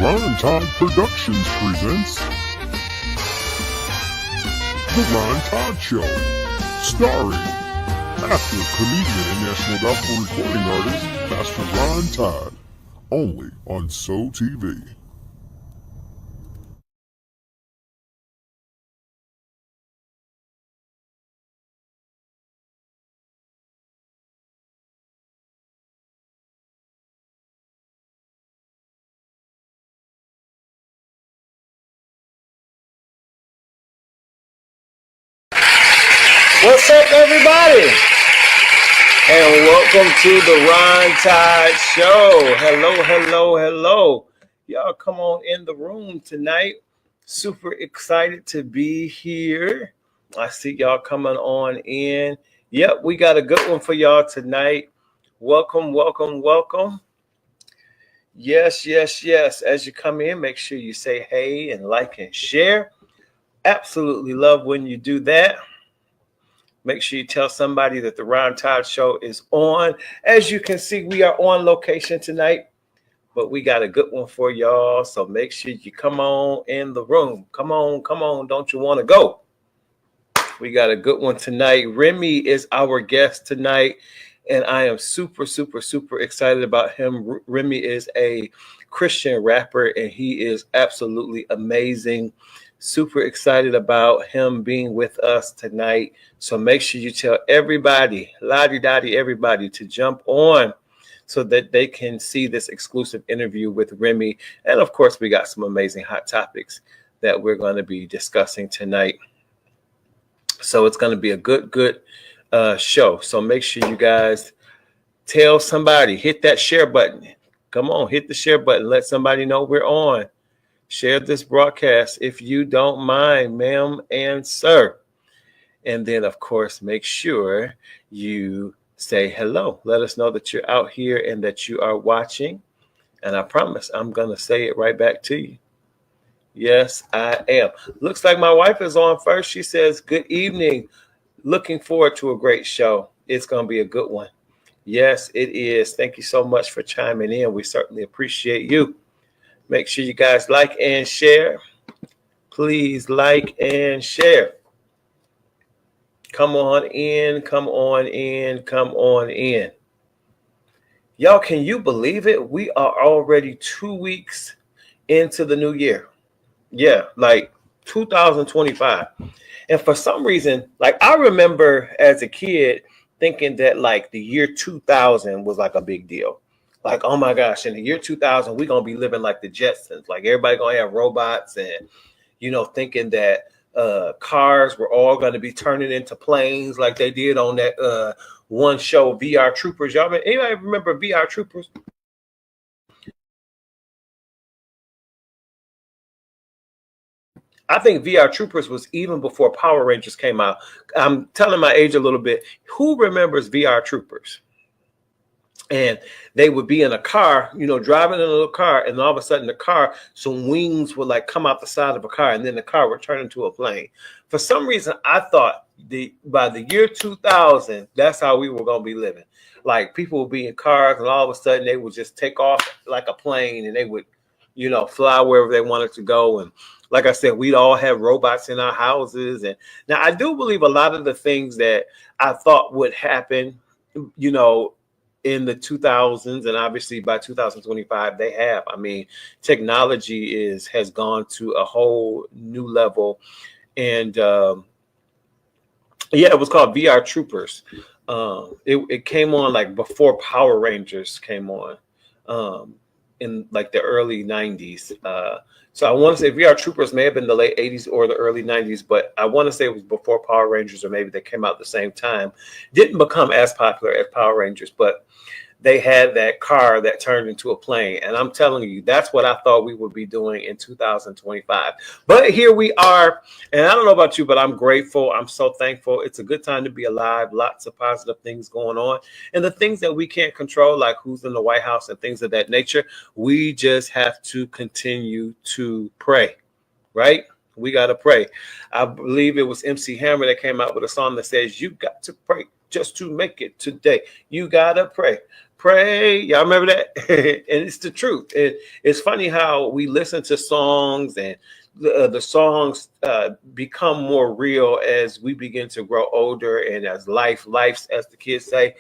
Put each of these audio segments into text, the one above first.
Ron Todd Productions presents The Ron Todd Show, starring actor, comedian, and national gospel recording artist, Pastor Ron Todd, only on So TV. What's up, everybody? And welcome to the Ron Todd Show. Hello. Y'all come on in the room tonight. Super excited to be here. I see y'all coming on in. Yep, we got a good one for y'all tonight. Welcome. Yes. As you come in, make sure you say hey and like and share. Absolutely love when you do that. Make sure you tell somebody that the Ron Todd Show is on. As you can see, we are on location tonight, but we got a good one for y'all. So make sure you come on in the room. Come on. Don't you want to go? We got a good one tonight. Remy is our guest tonight, and I am super excited about him. Remy is a Christian rapper, and he is absolutely amazing. Super excited about him being with us tonight. So make sure you tell everybody, everybody to jump on so that they can see this exclusive interview with Remy. And of course, we got some amazing hot topics that we're going to be discussing tonight. So it's going to be a good show. So make sure you guys tell somebody, hit that share button. Come on, hit the share button. Let somebody know we're on. Share this broadcast if you don't mind, ma'am and sir. And then, of course, make sure you say hello. Let us know that you're out here and that you are watching. And I promise I'm going to say it right back to you. Yes, I am. Looks like my wife is on first. She says, good evening. Looking forward to a great show. It's going to be a good one. Yes, it is. Thank you so much for chiming in. We certainly appreciate you. Make sure you guys like and share. Please like and share. Come on in. Y'all, can you believe it? We are already 2 weeks into the new year. Yeah, like 2025. And for some reason, like I remember as a kid thinking that like the year 2000 was like a big deal. Like, oh my gosh, in the year 2000, we're going to be living like the Jetsons. Like everybody going to have robots and, thinking that cars were all going to be turning into planes like they did on that one show, VR Troopers. Anybody remember VR Troopers? I think VR Troopers was even before Power Rangers came out. I'm telling my age a little bit. Who remembers VR Troopers? And they would be in a car, driving in a little car, and all of a sudden the car, some wings would like come out the side of a car, and then the car would turn into a plane. For some reason, I thought by the year 2000, that's how we were going to be living. Like people would be in cars, and all of a sudden they would just take off like a plane, and they would, fly wherever they wanted to go. And like I said, we'd all have robots in our houses. And now I do believe a lot of the things that I thought would happen, in the 2000s, and obviously by 2025 they have. I mean, technology has gone to a whole new level. And it was called VR Troopers. It came on like before Power Rangers came on in like the early 90s. So I want to say VR Troopers may have been the late 80s or the early 90s, but I want to say it was before Power Rangers, or maybe they came out at the same time. Didn't become as popular as Power Rangers, but they had that car that turned into a plane. And I'm telling you, that's what I thought we would be doing in 2025. But here we are. And I don't know about you, but I'm grateful. I'm so thankful. It's a good time to be alive. Lots of positive things going on. And the things that we can't control, like who's in the White House and things of that nature, we just have to continue to pray, right? We got to pray. I believe it was MC Hammer that came out with a song that says, you got to pray. just to make it today. You gotta pray. Pray. Y'all remember that? And it's the truth. It's funny how we listen to songs and the songs become more real as we begin to grow older and as life's, as the kids say.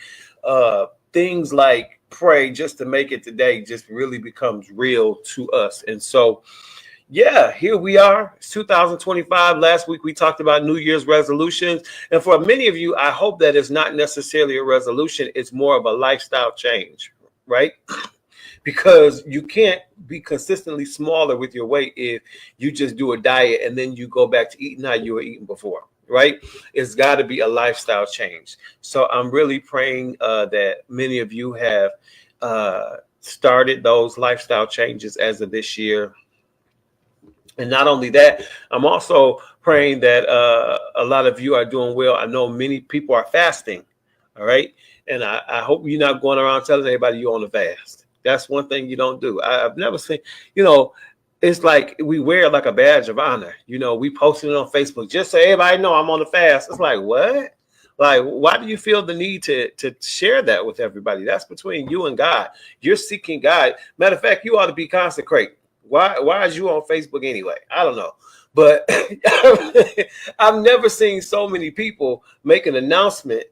Things like pray just to make it today just really becomes real to us. And so, yeah, here we are. It's 2025. Last week we talked about New Year's resolutions. And for many of you, I hope that it's not necessarily a resolution. It's more of a lifestyle change, right? Because you can't be consistently smaller with your weight if you just do a diet and then you go back to eating how you were eating before, right? It's got to be a lifestyle change. So I'm really praying that many of you have started those lifestyle changes as of this year. And not only that, I'm also praying that a lot of you are doing well. I know many people are fasting, all right? And I hope you're not going around telling everybody you're on a fast. That's one thing you don't do. I've never seen, it's like we wear it like a badge of honor. We posted it on Facebook just so everybody know I'm on a fast. It's like, what? Like, why do you feel the need to share that with everybody? That's between you and God. You're seeking God. Matter of fact, you ought to be consecrated. Why is you on Facebook anyway? I don't know. But I've never seen so many people make an announcement,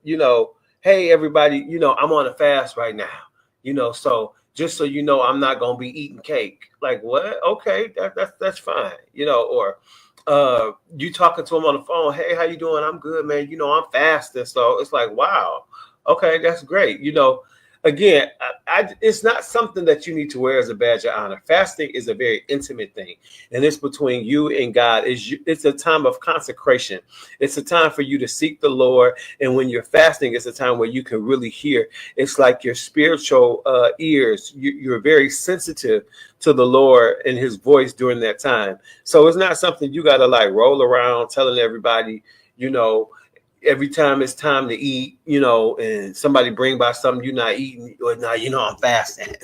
hey, everybody, I'm on a fast right now, so just so you know, I'm not going to be eating cake. Like, what? Okay, that's fine, or you talking to them on the phone. Hey, how you doing? I'm good, man. I'm fasting. So it's like, wow. Okay, that's great. Again, it's not something that you need to wear as a badge of honor. Fasting is a very intimate thing, and it's between you and God. It's a time of consecration. It's a time for you to seek the Lord, and when you're fasting, it's a time where you can really hear. It's like your spiritual ears. You're very sensitive to the Lord and His voice during that time. So it's not something you got to like roll around telling everybody, every time it's time to eat, and somebody bring by something you're not eating, or now, I'm fasting.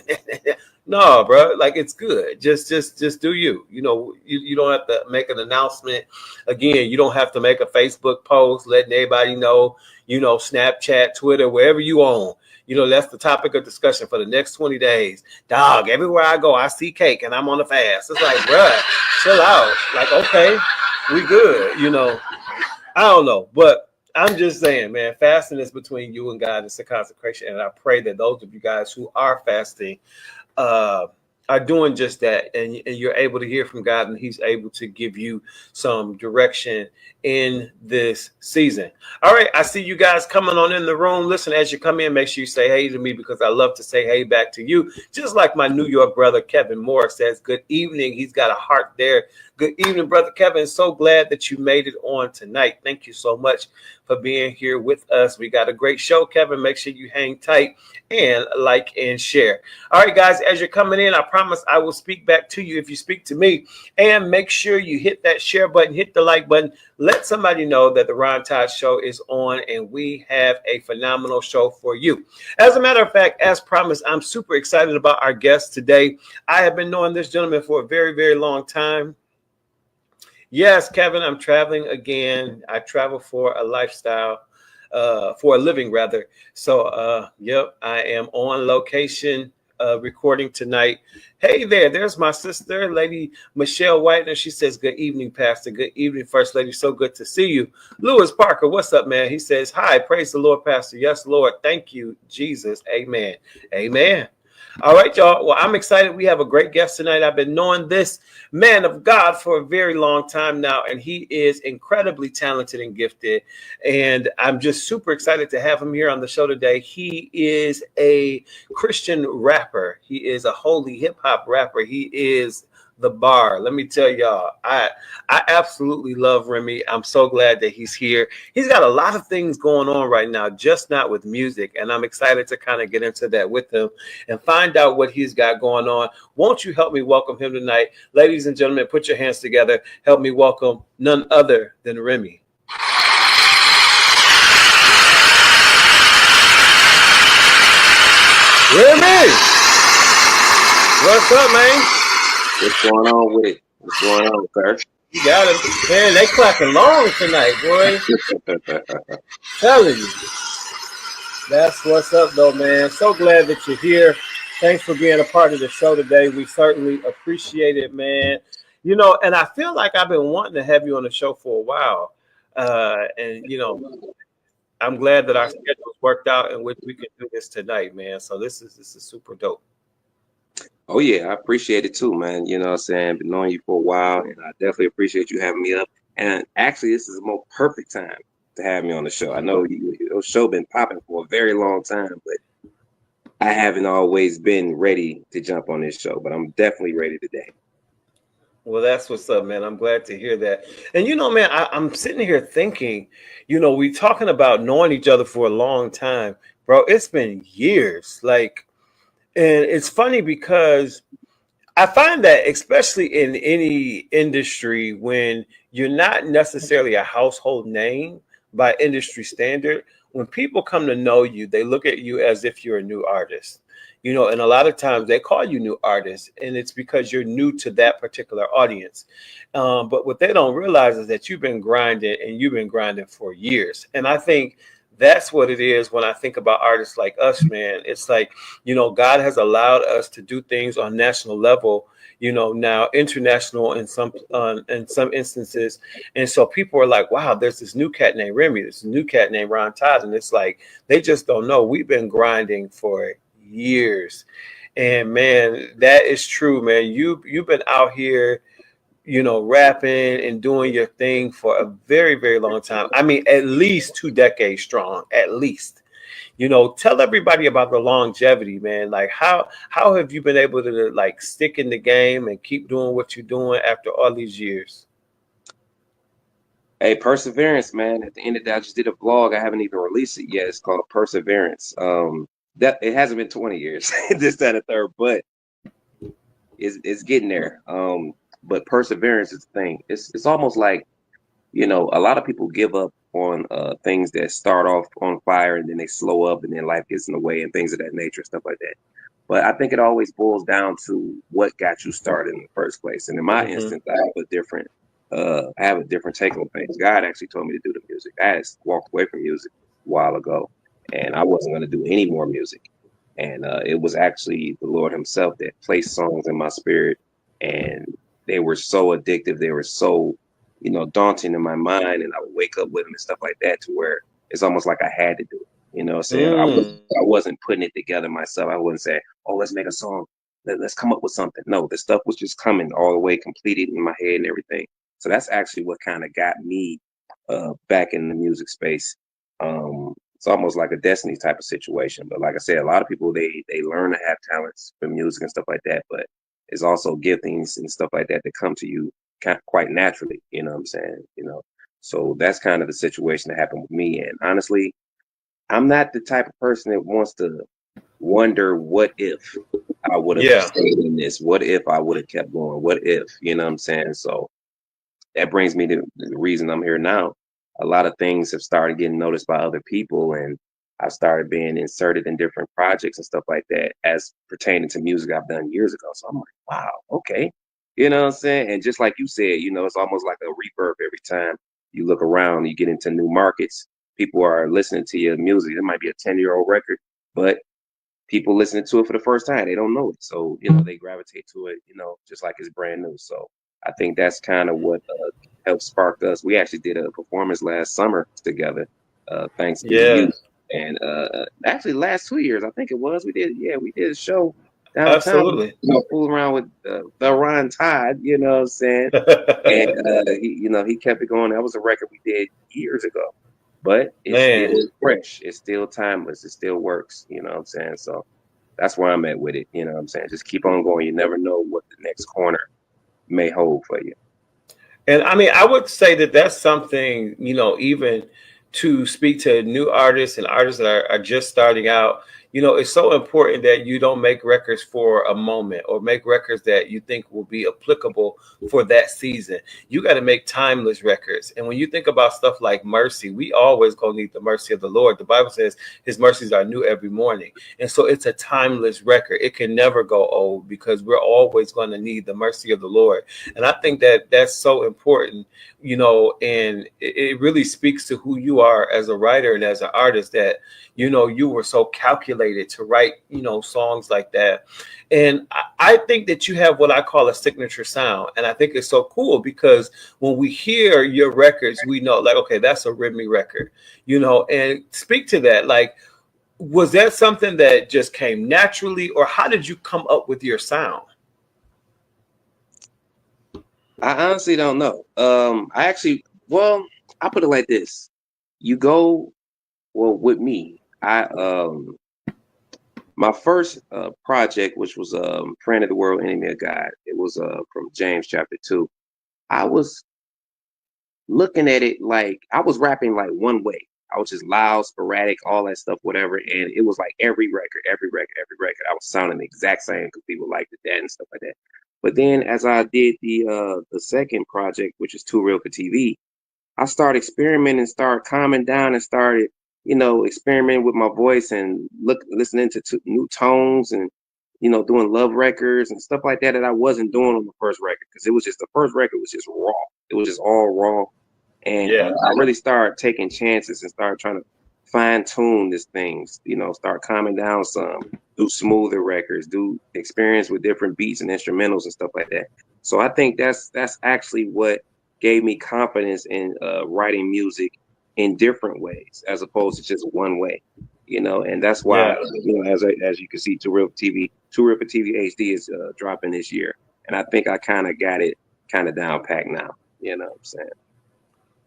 No, bro, like it's good. Just do you. You don't have to make an announcement. Again, you don't have to make a Facebook post letting everybody know, Snapchat, Twitter, wherever you own. That's the topic of discussion for the next 20 days. Dog, everywhere I go, I see cake and I'm on a fast. It's like, bruh, chill out. Like, okay, we good, I don't know, but I'm just saying, man, fasting is between you and God. It's a consecration. And I pray that those of you guys who are fasting are doing just that. And you're able to hear from God, and He's able to give you some direction in this season. All right. I see you guys coming on in the room. Listen, as you come in, make sure you say hey to me, because I love to say hey back to you. Just like my New York brother, Kevin Moore, says, good evening. He's got a heart there. Good evening, Brother Kevin. So glad that you made it on tonight. Thank you so much for being here with us. We got a great show, Kevin. Make sure you hang tight and like and share. All right, guys, as you're coming in, I promise I will speak back to you if you speak to me. And make sure you hit that share button, hit the like button. Let somebody know that the Ron Todd Show is on, and we have a phenomenal show for you. As a matter of fact, as promised, I'm super excited about our guest today. I have been knowing this gentleman for a very, very long time. Yes, Kevin, I'm traveling again. I travel for a lifestyle, for a living rather. So, yep, I am on location recording tonight. Hey there, there's my sister, Lady Michelle Whitener. She says, good evening, Pastor. Good evening, First Lady. So good to see you. Lewis Parker, what's up, man? He says, hi, praise the Lord, Pastor. Yes, Lord. Thank you, Jesus. Amen. Amen. All right, y'all. Well, I'm excited. We have a great guest tonight. I've been knowing this man of God for a very long time now, and he is incredibly talented and gifted. And I'm just super excited to have him here on the show today. He is a Christian rapper. He is a holy hip hop rapper. He is the bar. Let me tell y'all, I absolutely love Remy. I'm so glad that he's here. He's got a lot of things going on right now, just not with music. And I'm excited to kind of get into that with him and find out what he's got going on. Won't you help me welcome him tonight? Ladies and gentlemen, put your hands together. Help me welcome none other than Remy. Remy! What's up, man? What's going on with it? What's going on, sir? You got it. Man, they clapping long tonight, boy. Telling you. That's what's up, though, man. So glad that you're here. Thanks for being a part of the show today. We certainly appreciate it, man. And I feel like I've been wanting to have you on the show for a while. And I'm glad that our schedules worked out in which we can do this tonight, man. So this is super dope. Oh yeah, I appreciate it too, man. You know what I'm saying? Been knowing you for a while, and I definitely appreciate you having me up. And actually, this is the most perfect time to have me on the show. I know your show been popping for a very long time, but I haven't always been ready to jump on this show. But I'm definitely ready today. Well, that's what's up, man. I'm glad to hear that. And man, I'm sitting here thinking, we talking about knowing each other for a long time, bro. It's been years, and it's funny because I find that especially in any industry, when you're not necessarily a household name by industry standard, when people come to know you, they look at you as if you're a new artist. And a lot of times they call you new artists, and it's because you're new to that particular audience. But what they don't realize is that you've been grinding for years. And I think that's what it is when I think about artists like us, man. It's like, God has allowed us to do things on national level, now international in some instances. And so people are like, wow, there's this new cat named Remy, there's a new cat named Ron Todd. And it's like, they just don't know. We've been grinding for years. And man, that is true, man. You've been out here, rapping and doing your thing for a very, very long time. I mean, at least 2 decades strong, at least. Tell everybody about the longevity, man. Like how have you been able to stick in the game and keep doing what you're doing after all these years? Hey, perseverance, man. At the end of the day, I just did a vlog. I haven't even released it yet. It's called Perseverance. That it hasn't been 20 years, this, that, and third, but it's getting there. But perseverance is the thing. It's almost like, a lot of people give up on things that start off on fire and then they slow up and then life gets in the way and things of that nature, stuff like that. But I think it always boils down to what got you started in the first place. And in my instance, I have a different take on things. God actually told me to do the music. I just walked away from music a while ago, and I wasn't going to do any more music. And it was actually the Lord himself that placed songs in my spirit, and they were so addictive. They were so, daunting in my mind, and I would wake up with them and stuff like that, to where it's almost like I had to do it. Saying? I wasn't putting it together myself. I wouldn't say, oh, let's make a song. Let's come up with something. No, the stuff was just coming all the way completed in my head and everything. So that's actually what kind of got me back in the music space. It's almost like a destiny type of situation. But like I said, a lot of people, they learn to have talents for music and stuff like that. But it's also giftings and stuff like that that come to you quite naturally. You know what I'm saying? So that's kind of the situation that happened with me. And honestly, I'm not the type of person that wants to wonder what if I would have stayed in this, what if I would have kept going, what if, you know what I'm saying? So that brings me to the reason I'm here now. A lot of things have started getting noticed by other people, and I've started being inserted in different projects and stuff like that as pertaining to music I've done years ago. So I'm like, wow, okay. You know what I'm saying? And just like you said, it's almost like a rebirth every time you look around, you get into new markets. People are listening to your music. It might be a 10-year-old record, but people listening to it for the first time, they don't know it. So, they gravitate to it, just like it's brand new. So I think that's kind of what helped spark us. We actually did a performance last summer together, thanks to you. And actually last 2 years, I think it was, we did a show downtown. Absolutely. Fooling around with the Ron Todd, you know what I'm saying? And he kept it going. That was a record we did years ago. But it's still fresh. It's still timeless. It still works. You know what I'm saying? So that's where I'm at with it. You know what I'm saying? Just keep on going. You never know what the next corner may hold for you. And I mean, I would say that that's something, even to speak to new artists and artists that are just starting out, you know, it's so important that you don't make records for a moment or make records that you think will be applicable for that season. You got to make timeless records. And when you think about stuff like mercy, we always gonna need the mercy of the Lord. The Bible says his mercies are new every morning. And so it's a timeless record. It can never go old because we're always going to need the mercy of the Lord. And I think that that's so important, you know, and it really speaks to who you are as a writer and as an artist, that, you know, you were so calculated to write, you know, songs like that. And I think that you have what I call a signature sound. And I think it's so cool because when we hear your records, we know, like, okay, that's a Rhythmy record, you know. And speak to that. Like, was that something that just came naturally, or how did you come up with your sound? I honestly don't know. Well, I put it like this. With me, my first project, which was Friend of the World, Enemy of God, it was from James chapter 2. I was looking at it like I was rapping like one way. I was just loud, sporadic, all that stuff, whatever. And it was like every record, I was sounding the exact same because people liked that and stuff like that. But then as I did the second project, which is Too Real for TV, I started experimenting, started calming down, and started, you know, experimenting with my voice and listening to new tones and, you know, doing love records and stuff like that I wasn't doing on the first record, because it was just, the first record was just raw. It was just all raw. And I really started taking chances and started trying to fine tune these things, you know, start calming down some, do smoother records, do experience with different beats and instrumentals and stuff like that. So I think that's actually what gave me confidence in writing music in different ways as opposed to just one way, you know. And that's why, you know, as you can see, Too Real for TV HD is dropping this year. And I think I kind of got it kind of down packed now, you know what I'm saying?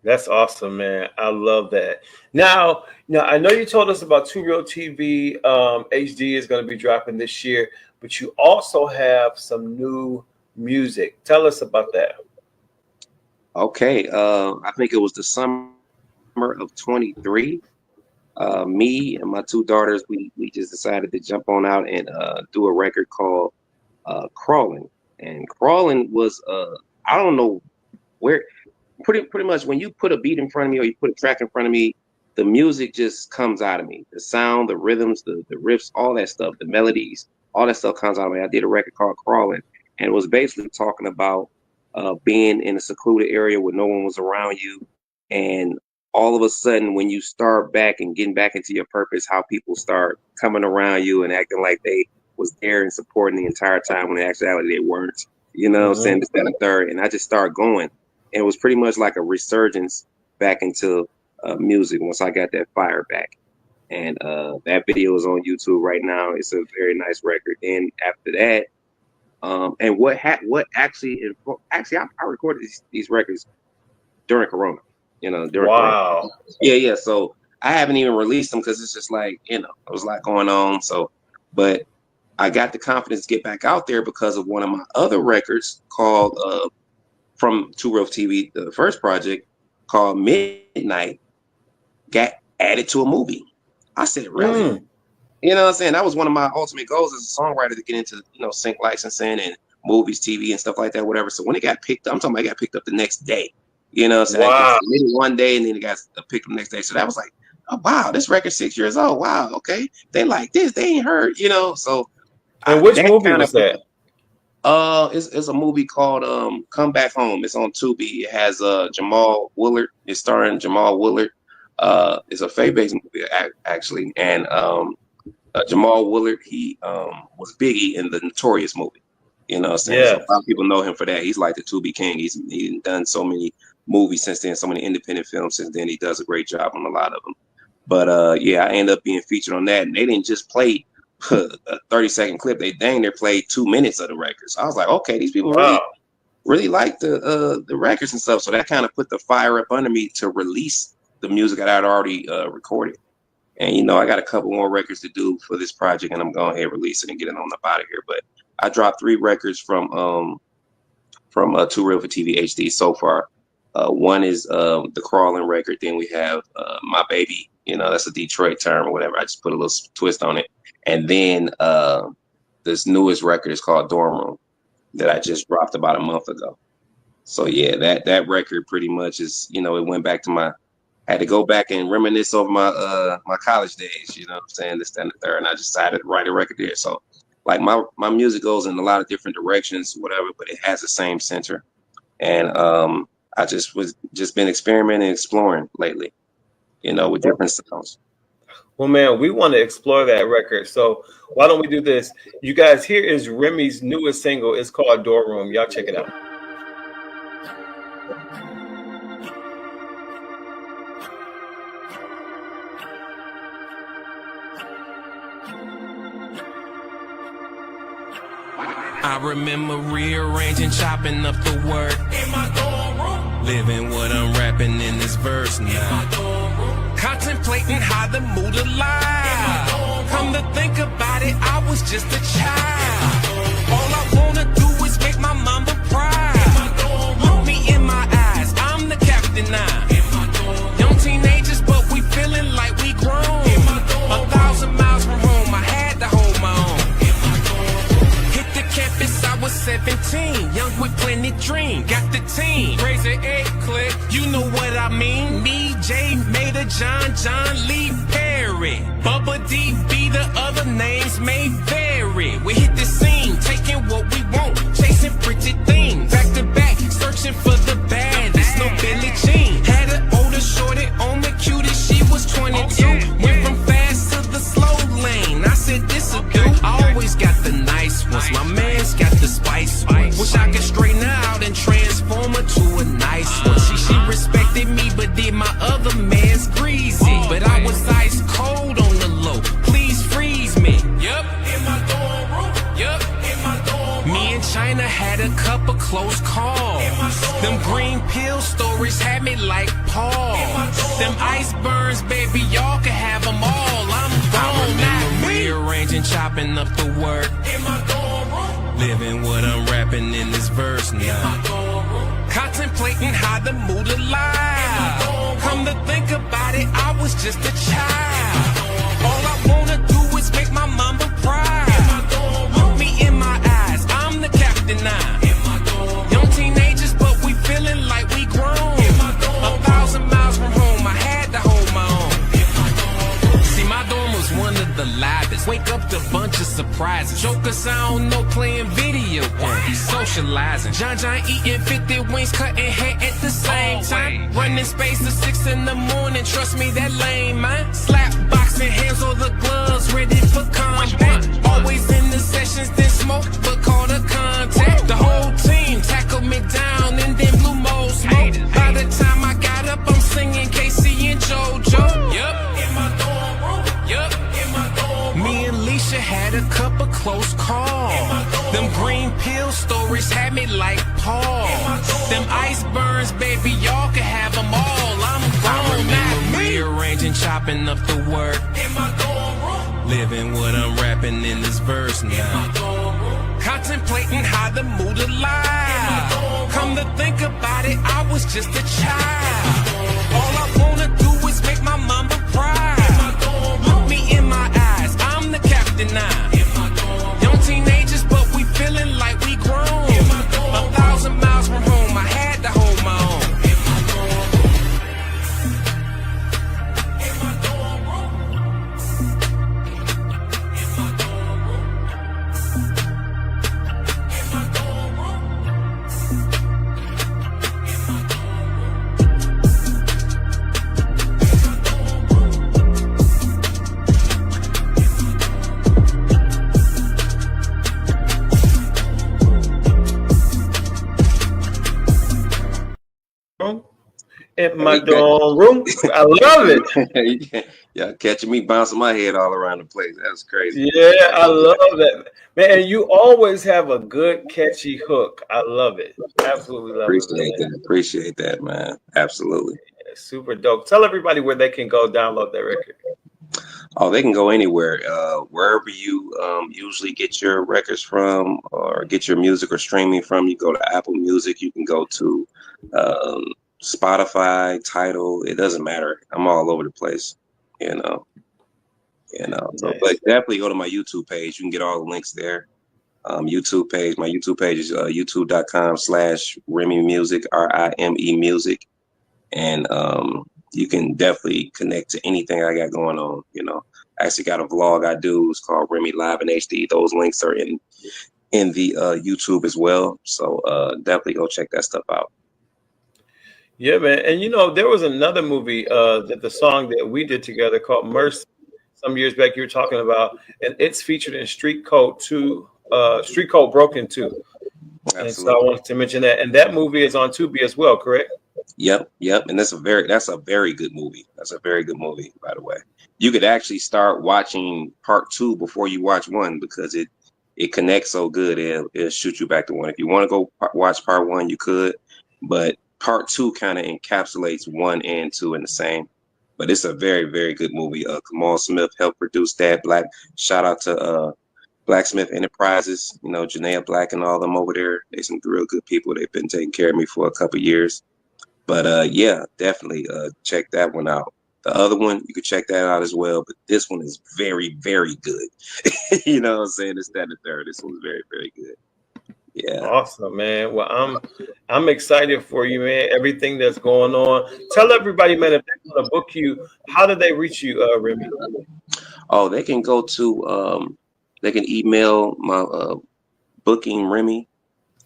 That's awesome, man. I love that. Now, I know you told us about Too Real TV HD is going to be dropping this year, but you also have some new music. Tell us about that. Okay, I think it was the summer of 23. Me and my two daughters, we just decided to jump on out and do a record called Crawling. And Crawling was I don't know where. Pretty much when you put a beat in front of me or you put a track in front of me, the music just comes out of me. The sound, the rhythms, the riffs, all that stuff, the melodies, all that stuff comes out of me. I did a record called Crawling, and it was basically talking about being in a secluded area where no one was around you. And all of a sudden, when you start back and getting back into your purpose, how people start coming around you and acting like they was there and supporting the entire time when in actuality they weren't. You know what I'm saying? This, that, and third. And I just started going. And it was pretty much like a resurgence back into music once I got that fire back. And that video is on YouTube right now. It's a very nice record. And after that, and I recorded these records during Corona, you know, Corona. Yeah. So I haven't even released them because it's just like, you know, there was a lot going on. So, but I got the confidence to get back out there because of one of my other records called from Too Real TV, the first project called Midnight, got added to a movie. I said, really? You know what I'm saying? That was one of my ultimate goals as a songwriter, to get into, you know, sync licensing and movies, TV and stuff like that, whatever. So when it got picked up, I'm talking about it got picked up the next day. You know what I'm saying? Wow. Maybe one day and then it got picked up the next day. So that was like, oh, wow, this record's 6 years old. Wow, okay. They like this. They ain't heard, you know. So and which movie was that? It's a movie called Come Back Home. It's on Tubi. It has Jamal Willard. It's starring Jamal Willard. It's a faith-based movie actually, and Jamal Willard, he was Biggie in the Notorious movie. You know what I'm saying? So a lot of people know him for that. He's like the Tubi king. He's done so many movies since then, so many independent films since then. He does a great job on a lot of them. But yeah, I ended up being featured on that, and they didn't just play a 30-second clip. They dang near played 2 minutes of the records. So I was like, okay, these people really like the records and stuff. So that kind of put the fire up under me to release the music that I'd already recorded. And you know, I got a couple more records to do for this project, and I'm going ahead and release it and get it on up out of here. But I dropped 3 records from Too Real for TV HD so far. One is the Crawling record. Then we have My Baby. You know, that's a Detroit term or whatever. I just put a little twist on it. And then this newest record is called Dorm Room that I just dropped about a month ago. So yeah, that record pretty much is, you know, it went back to I had to go back and reminisce over my college days, you know what I'm saying, this, that, and the third, and I decided to write a record there. So like my music goes in a lot of different directions, whatever, but it has the same center. And I just been experimenting and exploring lately, you know, with different sounds. Well, man, we want to explore that record. So why don't we do this? You guys, here is Remy's newest single. It's called Dorm Room. Y'all check it out. I remember rearranging, chopping up the work in my dorm room, living what I'm rapping in this verse now, contemplating how the mood alive. Come to think about it, I was just a child. All I wanna do is make my mama proud. Look me in my eyes, I'm the captain now. Young teenagers, but we feeling like we grown. 1,000 miles from home, I had to hold my own. Campus, I was 17, young with plenty dream, got the team, Razor 8 click, you know what I mean, me, Jay, Mater, John, Lee, Perry, Bubba D, B, the other names may vary, we hit the scene, taking what we want, chasing pretty things, back to back, searching for the baddest, no Billie Jean, had an older shorty on the cutest, she was 22, went from fast to the slow lane, I said this'll do, I always got the nice ones, my man's got the spice one. Wish I could straighten her out and transform her to a nice one. She respected me, but did my other man's greasy. But I was ice cold on the low. Please freeze me. Yup, in my dorm room. Yup, in my dorm room. Me and China had a couple close calls. Them green pill stories had me like Paul. Them ice burns, baby, y'all can have them all. I'm gone, not me. Rearranging, chopping up the work. In my dorm room. Living what I'm rapping in this verse now. Contemplating how the mood alive. Come to think about it, I was just a child. All I wanna do is make my mama proud. Look me in my eyes, I'm the captain now. Young teenagers, but we feeling like we grown. 1,000 miles from home, I had to hold my own. See, my dorm was one of the livest. Wake up to a bunch of surprises. Jokers, I don't know, playing video games. Socializing. John eating 50 wings, cutting hair at the same time. Running space to 6 in the morning, trust me, that lame, man. Slap boxing, hands on the gloves, ready for combat. Always in the sessions, then smoke, but call a contact. The whole team tackled me down and then blew more smoke. By the time I got up, I'm singing Casey and JoJo. Yup, in my dorm room. Yup, in my dorm room. Me and Leisha had a couple close calls. Them green pill stories had me like Paul. Them ice burns, baby, y'all can have them all. I'm gone, not me. Rearranging, chopping up the work. In my dorm room. Living what I'm rapping in this verse now. Contemplating how the mood alive. Come to think about it, I was just a child. All I wanna do is make my mama proud. Look me in my eyes, I'm the captain now. Young teenagers, but we feeling like we grown. 1,000 miles from home, I had to hold my own. In my dorm room. I love it. Yeah, catching me bouncing my head all around the place. That was crazy. Yeah, I love that. Man, you always have a good, catchy hook. I love it. Absolutely love it. Appreciate that, man. Absolutely. Yeah, super dope. Tell everybody where they can go download that record. Oh, they can go anywhere. Wherever you usually get your records from or get your music or streaming from. You go to Apple Music. You can go to Spotify, Tidal. It doesn't matter. I'm all over the place, you know. You know, so Nice. but definitely go to my YouTube page. You can get all the links there. YouTube page. My YouTube page is youtube.com/Remy Music, RIME Music, and you can definitely connect to anything I got going on. You know, I actually got a vlog I do. It's called Remy Live in HD. Those links are in the YouTube as well. So definitely go check that stuff out. Yeah, man. And you know, there was another movie that the song that we did together called Mercy some years back you were talking about, and it's featured in Street Code Broken 2. Absolutely. And so I wanted to mention that. And that movie is on Tubi as well, correct? Yep. And that's a very good movie. That's a very good movie, by the way. You could actually start watching part 2 before you watch 1 because it connects so good. It'll shoot you back to 1. If you want to go watch part 1, you could, but part 2 kind of encapsulates 1 and 2 in the same. But it's a very, very good movie. Kamal Smith helped produce that. Shout out to Blacksmith Enterprises, you know, Janaea Black and all them over there. They're some real good people. They've been taking care of me for a couple years. But yeah, definitely check that one out. The other one, you can check that out as well. But this one is very, very good. You know what I'm saying? It's that and the third. This one's very, very good. Yeah. Awesome, man. Well, I'm excited for you, man. Everything that's going on. Tell everybody, man, if they want to book you, how do they reach you, Remy? Oh, they can go to they can email my booking Remy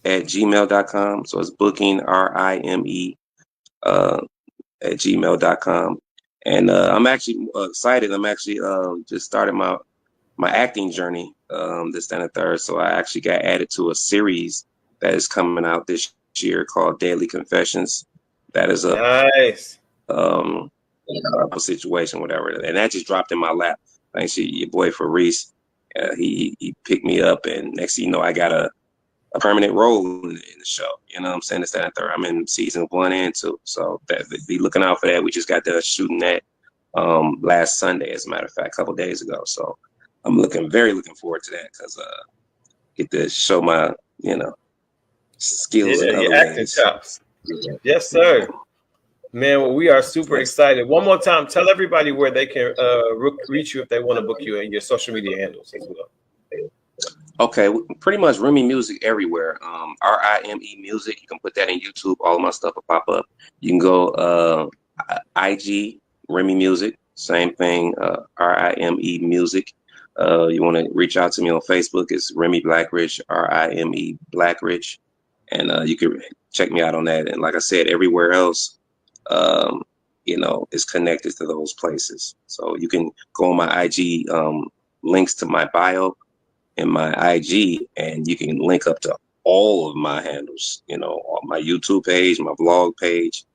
at gmail.com. So it's booking RIME at gmail.com. And I'm actually excited. I'm actually just started my acting journey this and the third. So I actually got added to a series that is coming out this year called Daily Confessions. That is a nice situation, whatever. And that just dropped in my lap. Thanks to your boy Fabrice. He picked me up, and next thing you know, I got a permanent role in the show. You know what I'm saying? This and the third. I'm in season 1 and 2. So be looking out for that. We just got done shooting that last Sunday, as a matter of fact, a couple days ago. So I'm very looking forward to that because get to show my, you know, skills and other acting chops. Yes, sir. Man, well, we are super excited. One more time, tell everybody where they can reach you if they want to book you and your social media handles as well. Okay, pretty much Remy Music everywhere. RIME Music. You can put that in YouTube. All of my stuff will pop up. You can go IG Remy Music. Same thing. RIME Music. You want to reach out to me on Facebook? It's Remy Blackridge. RIME Blackridge, and you can check me out on that. And like I said, everywhere else, you know, is connected to those places. So you can go on my IG links to my bio in my IG, and you can link up to all of my handles, you know, on my YouTube page, my vlog page,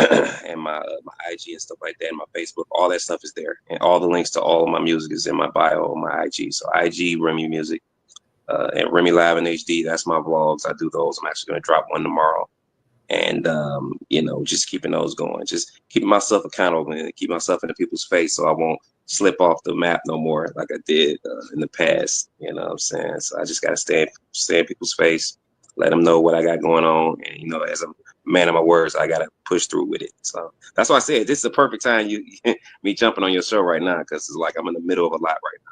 and my IG and stuff like that, and my Facebook. All that stuff is there, and all the links to all of my music is in my bio on my IG. So IG Remy Music, and Remy Live in HD. That's my vlogs. I do those. I'm actually going to drop one tomorrow, and you know, just keeping those going, just keeping myself accountable and keep myself in the people's face, so I won't slip off the map no more like I did in the past. You know what I'm saying? So I just got to stay in people's face, let them know what I got going on. And, you know, as a man of my words, I got to push through with it. So that's why I said this is the perfect time me jumping on your show right now, because it's like I'm in the middle of a lot right now.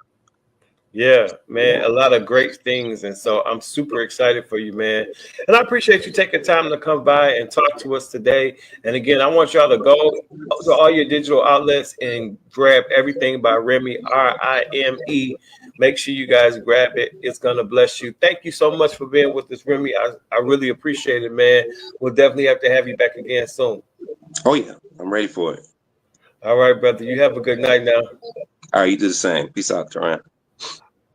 Yeah, man, a lot of great things. And so I'm super excited for you, man. And I appreciate you taking time to come by and talk to us today. And again, I want y'all to go to all your digital outlets and grab everything by Remy, RIME. Make sure you guys grab it. It's going to bless you. Thank you so much for being with us, Remy. I really appreciate it, man. We'll definitely have to have you back again soon. Oh, yeah. I'm ready for it. All right, brother. You have a good night now. All right, you do the same. Peace out, Ryan.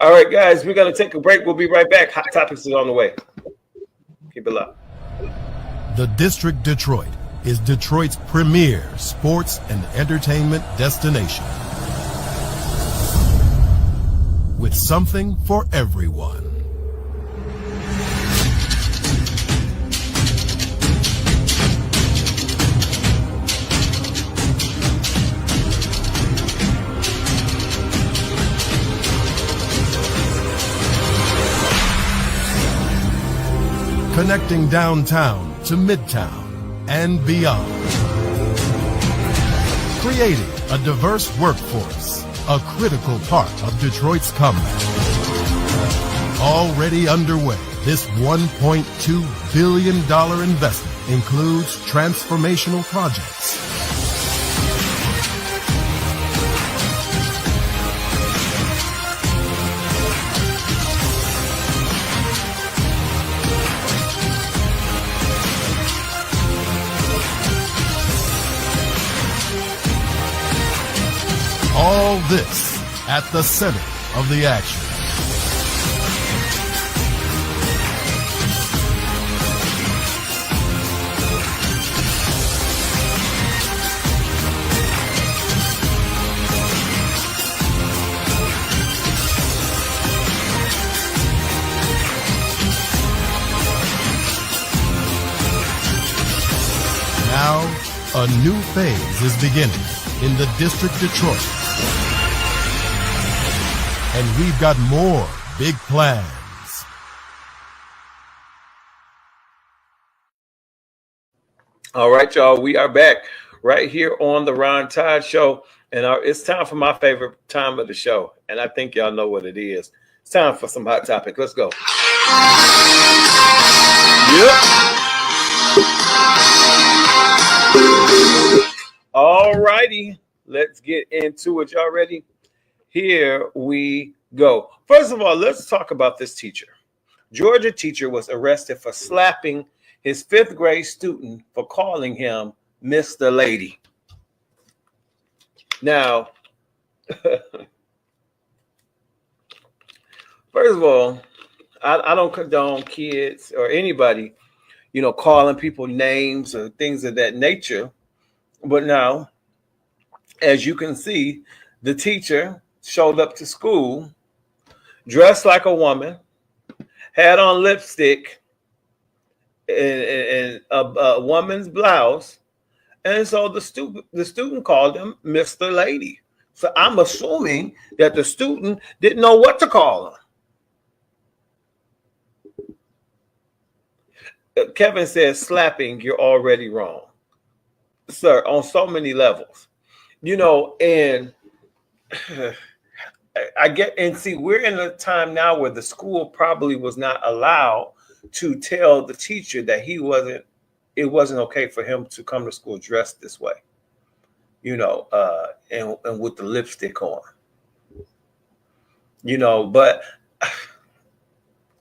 All right, guys, we're going to take a break. We'll be right back. Hot Topics is on the way. Keep it locked. The District Detroit is Detroit's premier sports and entertainment destination, with something for everyone. Connecting downtown to midtown and beyond. Creating a diverse workforce, a critical part of Detroit's comeback. Already underway, this $1.2 billion investment includes transformational projects, all this at the center of the action. Now, a new phase is beginning in the District Detroit. And we've got more big plans. All right, y'all. We are back right here on the Ron Todd Show. And it's time for my favorite time of the show. And I think y'all know what it is. It's time for some hot topic. Let's go. Yep. All righty. Let's get into it. Y'all ready? Here we go. First of all, let's talk about this teacher. Georgia teacher was arrested for slapping his 5th grade student for calling him Mr. Lady. Now, first of all, I don't condone kids or anybody, calling people names or things of that nature. But now, as you can see, the teacher showed up to school dressed like a woman, had on lipstick and a woman's blouse, and so the student called him Mr. Lady. So I'm assuming that the student didn't know what to call him. Kevin says, slapping, you're already wrong. Sir, on so many levels. And I get, and see, we're in a time now where the school probably was not allowed to tell the teacher that it wasn't okay for him to come to school dressed this way, and with the lipstick on, but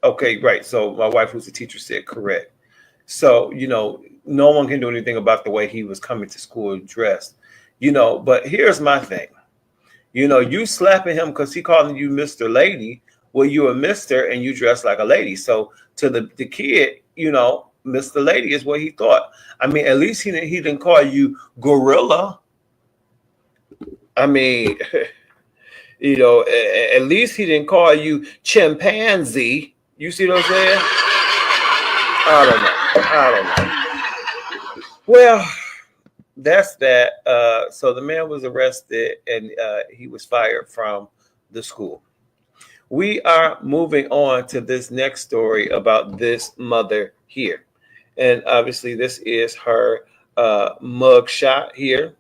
okay, right. So my wife, who's a teacher, said correct. So, no one can do anything about the way he was coming to school dressed, but here's my thing. You slapping him because he calling you Mr. Lady. Well, you're a Mr. and you dress like a lady. So to the kid, Mr. Lady is what he thought. I mean, at least he didn't call you gorilla. I mean, at least he didn't call you chimpanzee. You see what I'm saying? I don't know. Well, that's that. So the man was arrested and he was fired from the school. We are moving on to this next story about this mother here. And obviously this is her mug shot here.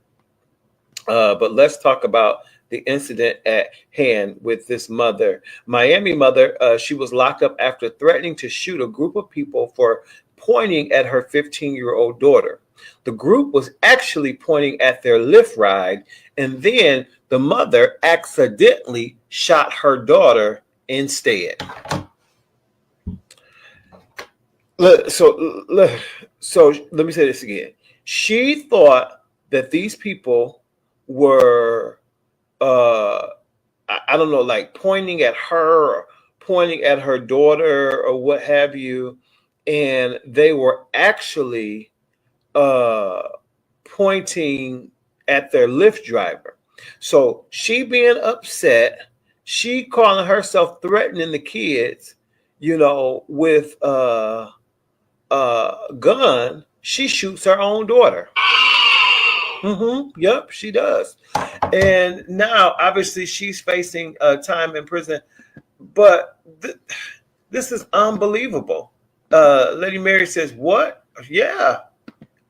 But let's talk about the incident at hand with this mother. Miami mother, she was locked up after threatening to shoot a group of people for pointing at her 15-year-old daughter. The group was actually pointing at their Lyft ride, and then the mother accidentally shot her daughter instead. So let me say this again. She thought that these people were, I don't know, like pointing at her or pointing at her daughter or what have you, and they were actually pointing at their Lyft driver. So she being upset, she calling herself threatening the kids, with a gun, she shoots her own daughter. Yep, she does. And now, obviously, she's facing time in prison. But this is unbelievable. Lady Mary says, what? Yeah.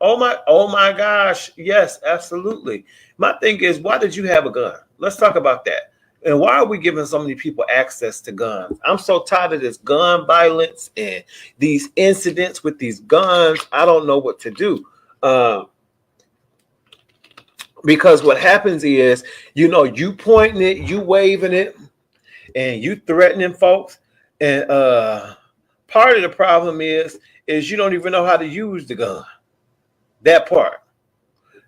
Oh my gosh. Yes, absolutely. My thing is, why did you have a gun? Let's talk about that. And why are we giving so many people access to guns? I'm so tired of this gun violence and these incidents with these guns. I don't know what to do. Because what happens is, you pointing it, you waving it, and you threatening folks. And part of the problem is you don't even know how to use the gun. That part.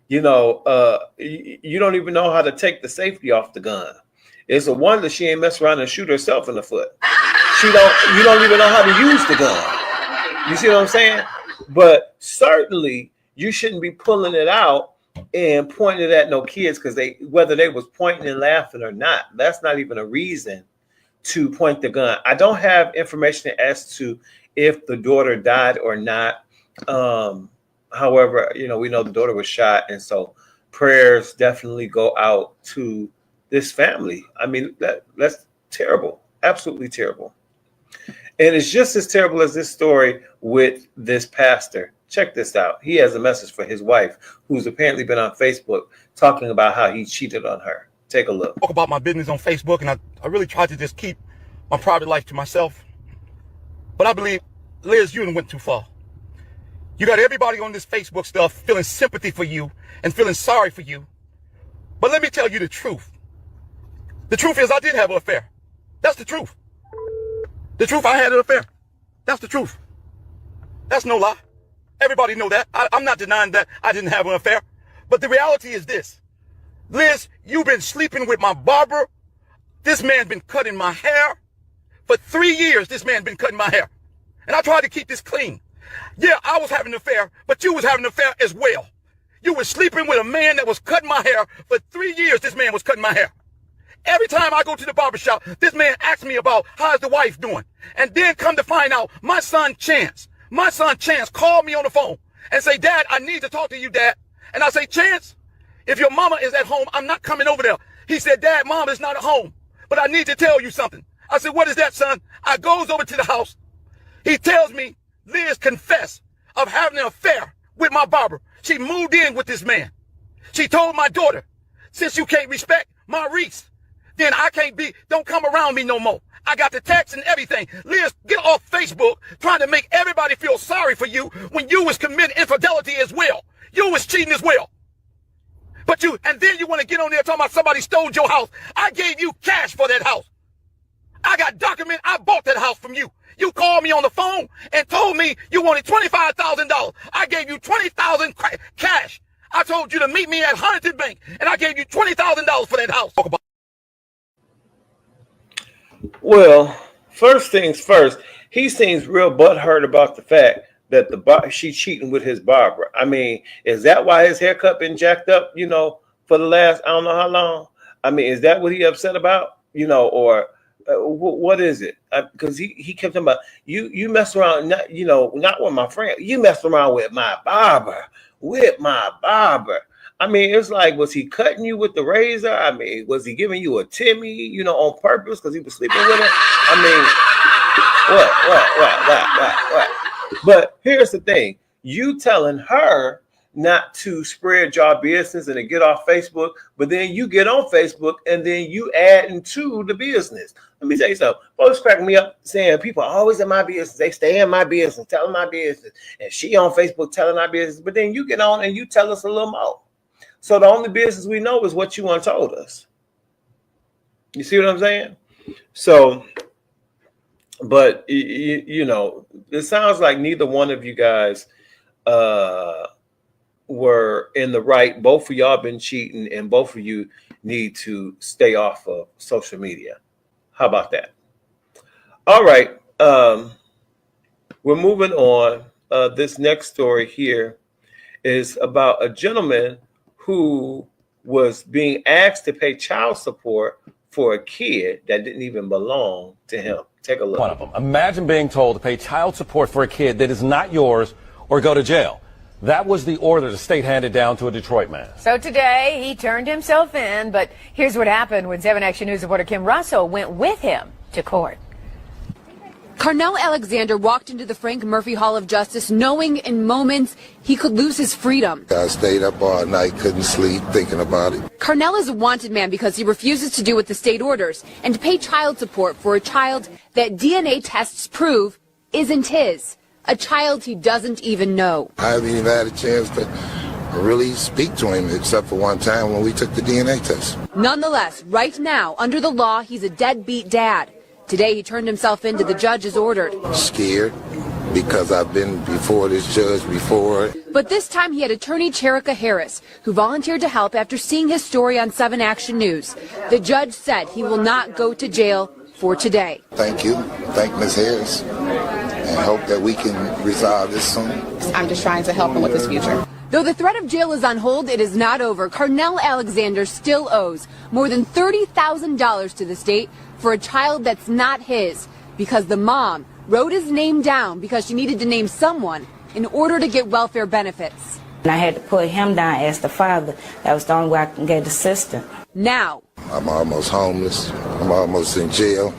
You don't even know how to take the safety off the gun. It's a wonder she ain't mess around and shoot herself in the foot. You don't even know how to use the gun. You see what I'm saying? But certainly you shouldn't be pulling it out and pointing it at no kids, because whether they was pointing and laughing or not, that's not even a reason to point the gun. I don't have information as to if the daughter died or not. However, we know the daughter was shot, and so prayers definitely go out to this family. I mean, that's terrible, absolutely terrible. And it's just as terrible as this story with this pastor. Check this out. He has a message for his wife, who's apparently been on Facebook talking about how he cheated on her. Take a look. Talk about my business on Facebook, and I really tried to just keep my private life to myself. But I believe, Liz, you went too far. You got everybody on this Facebook stuff feeling sympathy for you and feeling sorry for you. But let me tell you the truth. The truth is I did have an affair. That's the truth. The truth, I had an affair. That's the truth. That's no lie. Everybody know that. I'm not denying that I didn't have an affair. But the reality is this. Liz, you've been sleeping with my barber. This man's been cutting my hair. For 3 years, this man's been cutting my hair. And I tried to keep this clean. Yeah, I was having an affair, but you was having an affair as well. You were sleeping with a man that was cutting my hair. For 3 years, this man was cutting my hair. Every time I go to the barbershop, this man asks me about how's the wife doing. And then come to find out, my son Chance called me on the phone and say, Dad, I need to talk to you, Dad. And I say, Chance, if your mama is at home, I'm not coming over there. He said, Dad, Mom is not at home, but I need to tell you something. I said, what is that, son? I goes over to the house. He tells me Liz confessed of having an affair with my barber. She moved in with this man. She told my daughter, since you can't respect my Reese, then I can't don't come around me no more. I got the text and everything. Liz, get off Facebook trying to make everybody feel sorry for you when you was committing infidelity as well. You was cheating as well. And then you want to get on there talking about somebody stole your house. I gave you cash for that house. I got document. I bought that house from you. You called me on the phone and told me you wanted $25,000. I gave you $20,000 cash. I told you to meet me at Huntington Bank, and I gave you $20,000 for that house. Well, first things first, he seems real butthurt about the fact that she's cheating with his barber. I mean, is that why his haircut been jacked up, for the last, I don't know how long? I mean, is that what he upset about, or what is it? Because he kept talking about, you mess around, not with my friend. You messed around with my barber. I mean, it's like, was he cutting you with the razor? I mean, was he giving you a Timmy, on purpose because he was sleeping with it? I mean, what? But here's the thing. You telling her not to spread your business and to get off Facebook, but then you get on Facebook and then you adding to the business. Let me tell you something. Folks cracking me up saying people are always in my business. They stay in my business, telling my business. And she on Facebook telling our business. But then you get on and you tell us a little more. So the only business we know is what you told us. You see what I'm saying? So, but, it sounds like neither one of you guys were in the right. Both of y'all been cheating, and both of you need to stay off of social media. How about that? All right. We're moving on. This next story here is about a gentleman who was being asked to pay child support for a kid that didn't even belong to him. Take a look. One of them. Imagine being told to pay child support for a kid that is not yours or go to jail. That was the order the state handed down to a Detroit man. So today he turned himself in, but here's what happened when 7 Action News reporter Kim Russell went with him to court. Carnell Alexander walked into the Frank Murphy Hall of Justice knowing in moments he could lose his freedom. I stayed up all night, couldn't sleep, thinking about it. Carnell is a wanted man because he refuses to do what the state orders and to pay child support for a child that DNA tests prove isn't his. A child he doesn't even know. I haven't even had a chance to really speak to him except for one time when we took the DNA test. Nonetheless, right now, under the law, he's a deadbeat dad. Today, he turned himself in to the judge as ordered. Scared because I've been before this judge before. But this time he had attorney Cherika Harris, who volunteered to help after seeing his story on 7 Action News. The judge said he will not go to jail for today. Thank you. Thank Ms. Harris. And hope that we can resolve this soon. I'm just trying to help him with his future. Though the threat of jail is on hold, it is not over. Carnell Alexander still owes more than $30,000 to the state for a child that's not his because the mom wrote his name down because she needed to name someone in order to get welfare benefits. And I had to put him down as the father. That was the only way I can get assistance. Now, I'm almost homeless. I'm almost in jail.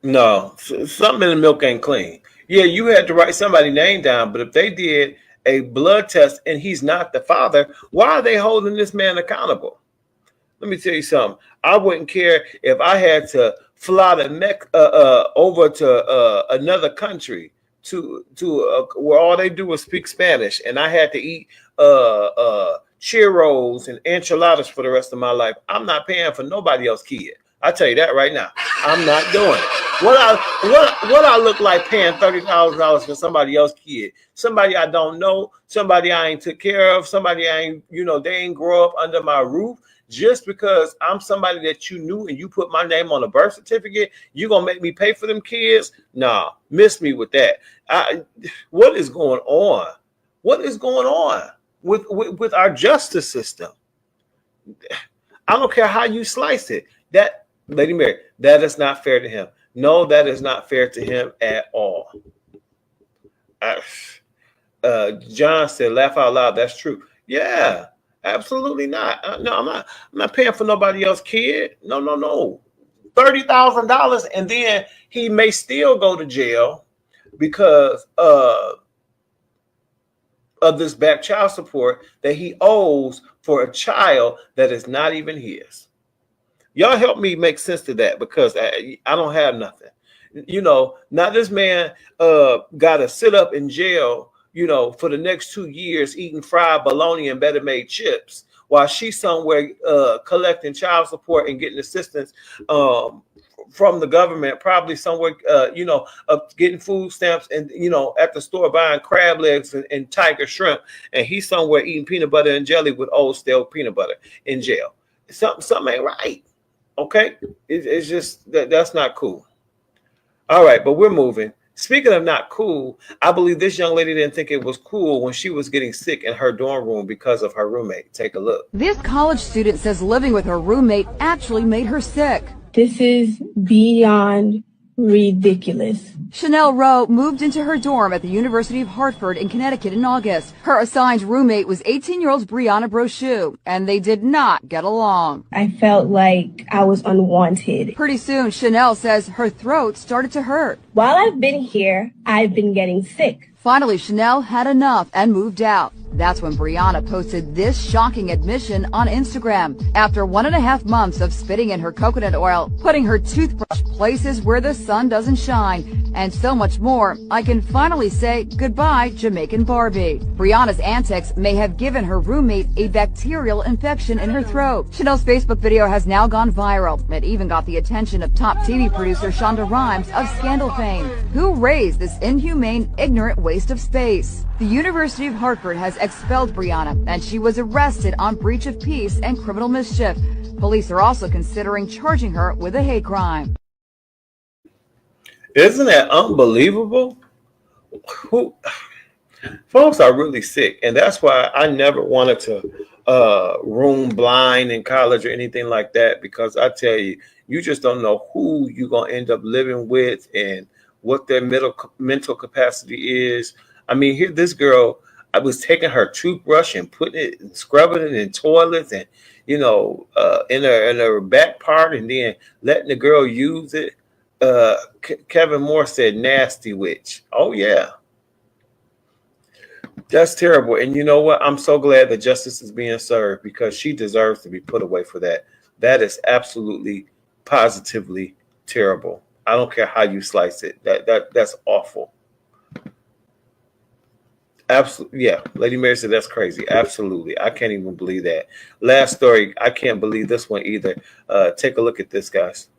No, something in the milk ain't clean. Yeah, you had to write somebody's name down, but if they did a blood test and he's not the father, why are they holding this man accountable? Let me tell you something. I wouldn't care if I had to fly to over to another country to where all they do is speak Spanish, and I had to eat churros and enchiladas for the rest of my life. I'm not paying for nobody else's kid. I tell you that right now. I'm not doing it. What I look like paying $30,000 for somebody else's kid? Somebody I don't know, somebody I ain't took care of, somebody I ain't, they ain't grow up under my roof. Just because I'm somebody that you knew and you put my name on a birth certificate, you gonna make me pay for them kids? Nah, miss me with that. What is going on? What is going on with our justice system? I don't care how you slice it. That, Lady Mary, that is not fair to him. No, that is not fair to him at all. John said, laugh out loud. That's true. Yeah, absolutely not. No, I'm not paying for nobody else's kid. No. $30,000, and then he may still go to jail because of this back child support that he owes for a child that is not even his. Y'all help me make sense to that, because I don't have nothing. Now this man got to sit up in jail, for the next 2 years eating fried bologna and Better Made chips while she's somewhere collecting child support and getting assistance from the government, probably somewhere, getting food stamps and, at the store buying crab legs and tiger shrimp. And he's somewhere eating peanut butter and jelly with old stale peanut butter in jail. Something ain't right. Okay. It's just that's not cool. All right. But we're moving. Speaking of not cool, I believe this young lady didn't think it was cool when she was getting sick in her dorm room because of her roommate. Take a look. This college student says living with her roommate actually made her sick. This is beyond ridiculous. Chanel Rowe moved into her dorm at the University of Hartford in Connecticut in August. Her assigned roommate was 18-year-old Brianna Brochu, and they did not get along. I felt like I was unwanted. Pretty soon, Chanel says her throat started to hurt. While I've been here, I've been getting sick. Finally, Chanel had enough and moved out. That's when Brianna posted this shocking admission on Instagram. After 1.5 months of spitting in her coconut oil, putting her toothbrush places where the sun doesn't shine, and so much more, I can finally say goodbye, Jamaican Barbie. Brianna's antics may have given her roommate a bacterial infection in her throat. Chanel's Facebook video has now gone viral. It even got the attention of top TV producer Shonda Rhimes of Scandal fame, who raised this inhumane, ignorant waste of space. The University of Hartford has expelled Brianna, and she was arrested on breach of peace and criminal mischief. Police are also considering charging her with a hate crime. Isn't that unbelievable? Folks are really sick, and that's why I never wanted to room blind in college or anything like that, because I tell you, you just don't know who you're going to end up living with and what their mental capacity is. I mean, here, this girl, I was taking her toothbrush and putting it and scrubbing it in toilets and, in her back part, and then letting the girl use it. Kevin Moore said nasty witch. Oh yeah. That's terrible. And you know what? I'm so glad that justice is being served because she deserves to be put away for that. That is absolutely, positively terrible. I don't care how you slice it. That's awful. Absolutely. Yeah. Lady Mary said that's crazy. Absolutely. I can't even believe that. Last story. I can't believe this one either. Take a look at this, guys.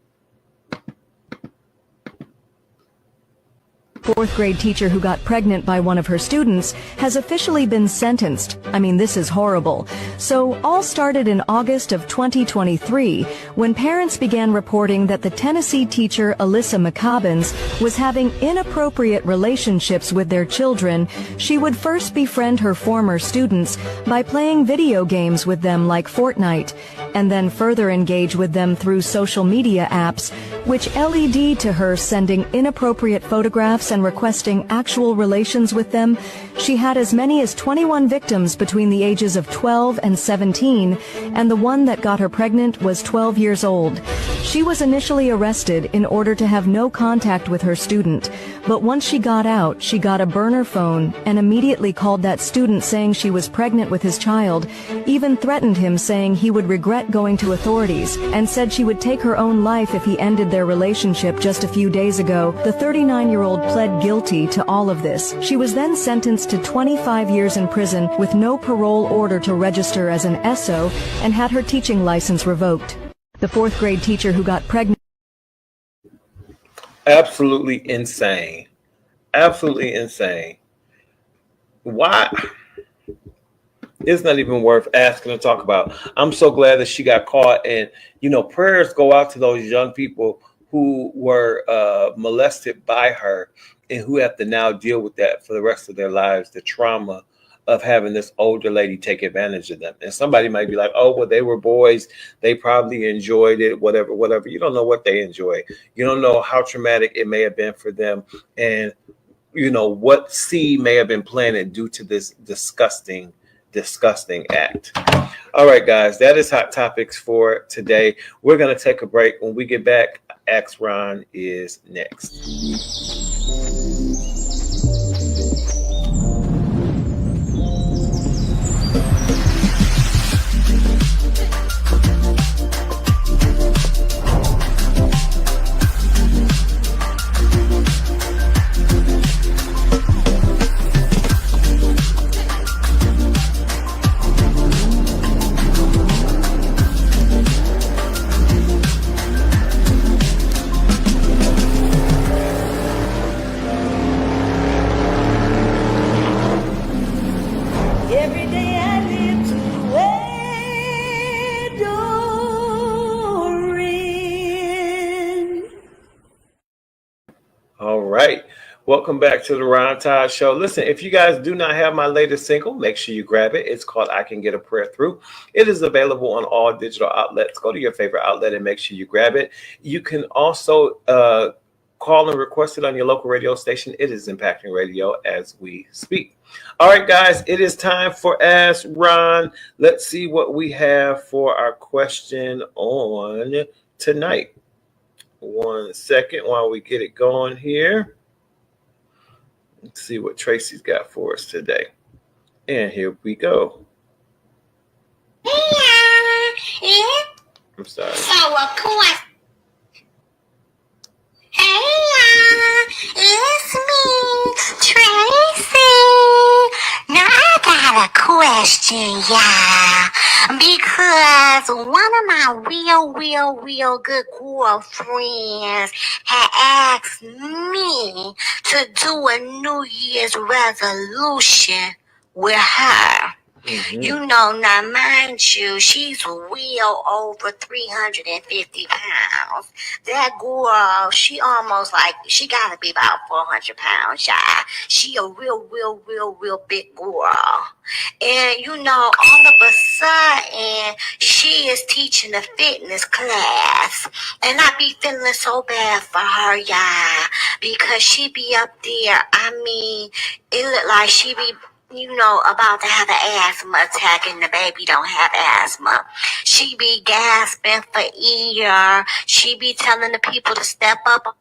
Fourth grade teacher who got pregnant by one of her students has officially been sentenced. I mean, this is horrible. So all started in August of 2023 when parents began reporting that the Tennessee teacher Alyssa McCobbins was having inappropriate relationships with their children. She would first befriend her former students by playing video games with them like Fortnite, and then further engage with them through social media apps, which led to her sending inappropriate photographs and requesting actual relations with them. She had as many as 21 victims between the ages of 12 and 17, and the one that got her pregnant was 12 years old. She was initially arrested in order to have no contact with her student, but once she got out, she got a burner phone and immediately called that student saying she was pregnant with his child, even threatened him saying he would regret going to authorities, and said she would take her own life if he ended their relationship just a few days ago. The 39-year-old pled guilty to all of this. She was then sentenced to 25 years in prison with no parole order to register as an SO and had her teaching license revoked. The fourth grade teacher who got pregnant. Absolutely insane. Absolutely insane. Why? It's not even worth asking to talk about. I'm so glad that she got caught. And, you know, prayers go out to those young people who were molested by her and who have to now deal with that for the rest of their lives, the trauma of having this older lady take advantage of them. And somebody might be like, oh, well, they were boys. They probably enjoyed it, whatever. You don't know what they enjoy. You don't know how traumatic it may have been for them. And, you know, what seed may have been planted due to this disgusting act. All right, guys, that is Hot Topics for today. We're going to take a break. When we get back, Ask Ron is next. Welcome back to the Ron Todd Show. Listen, if you guys do not have my latest single, make sure you grab it. It's called I Can Get a Prayer Through. It is available on all digital outlets. Go to your favorite outlet and make sure you grab it. You can also call and request it on your local radio station. It is impacting radio as we speak. All right, guys, it is time for Ask Ron. Let's see what we have for our question on tonight. 1 second while we get it going here. Let's see what Tracy's got for us today. And here we go. I'm sorry. So, of course. Hey, it's me, Tracy. Now, I got a question, y'all. Because one of my real good girlfriends had asked me to do a New Year's resolution with her. Mm-hmm. You know, now mind you, she's well over 350 pounds. That girl, she almost like, she gotta be about 400 pounds, y'all. She a real big girl. And you know, all of a sudden, she is teaching a fitness class. And I be feeling so bad for her, y'all. Because she be up there, I mean, it look like she be, you know, about to have an asthma attack, and the baby don't have asthma. She be gasping for air. She be telling the people to step up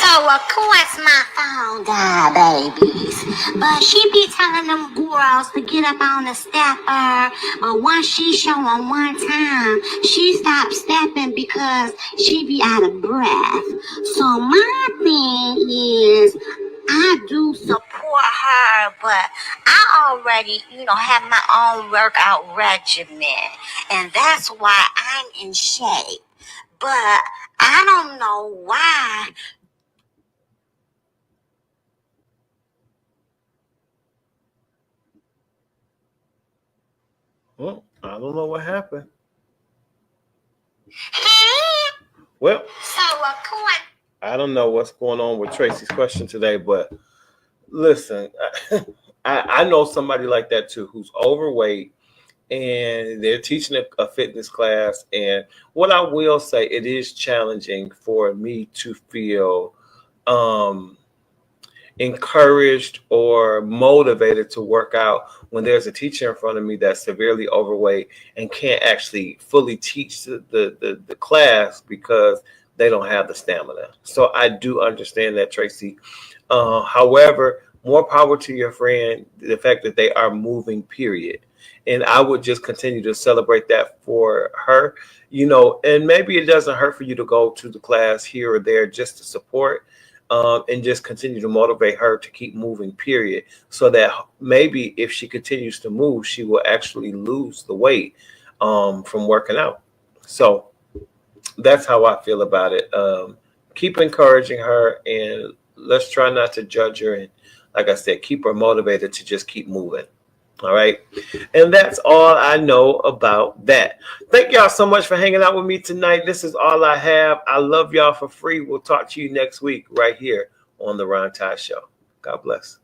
So of course my phone died, babies. But she be telling them girls to get up on the stepper. But once she show them one time, she stops stepping because she be out of breath. So my thing is, I do support her, but I already, have my own workout regimen. And that's why I'm in shape. But I don't know why. Well, I don't know what happened. Well, I don't know what's going on with Tracy's question today, but listen, I know somebody like that too, who's overweight and they're teaching a fitness class. And what I will say, it is challenging for me to feel encouraged or motivated to work out when there's a teacher in front of me that's severely overweight and can't actually fully teach the class because they don't have the stamina. So I do understand that, Tracy. However, more power to your friend, the fact that they are moving, period. And I would just continue to celebrate that for her, and maybe it doesn't hurt for you to go to the class here or there just to support. And just continue to motivate her to keep moving, period, so that maybe if she continues to move, she will actually lose the weight from working out. So that's how I feel about it. Keep encouraging her, and let's try not to judge her. And like I said, keep her motivated to just keep moving. All right. And that's all I know about that. Thank y'all so much for hanging out with me tonight. This is all I have. I love y'all for free. We'll talk to you next week right here on the Ron Todd Show. God bless.